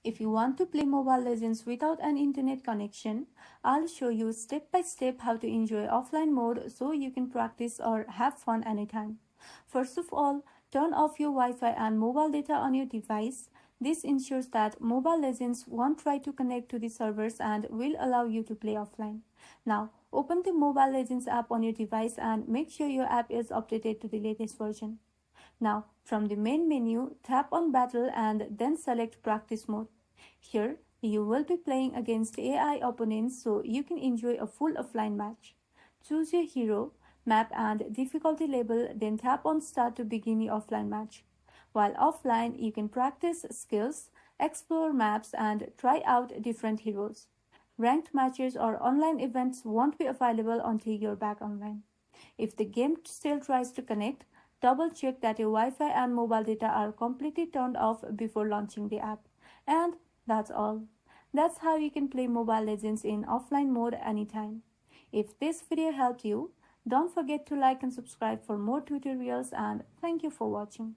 If you want to play Mobile Legends without an internet connection, I'll show you step by step how to enjoy offline mode so you can practice or have fun anytime. First of all, turn off your Wi-Fi and mobile data on your device. This ensures that Mobile Legends won't try to connect to the servers and will allow you to play offline. Now, open the Mobile Legends app on your device and make sure your app is updated to the latest version. Now, from the main menu, tap on Battle and then select Practice Mode. Here, you will be playing against AI opponents so you can enjoy a full offline match. Choose your hero, map and difficulty level, then tap on Start to begin your offline match. While offline, you can practice skills, explore maps and try out different heroes. Ranked matches or online events won't be available until you're back online. If the game still tries to connect, double check that your Wi-Fi and mobile data are completely turned off before launching the app. And that's all. That's how you can play Mobile Legends in offline mode anytime. If this video helped you, don't forget to like and subscribe for more tutorials, and thank you for watching.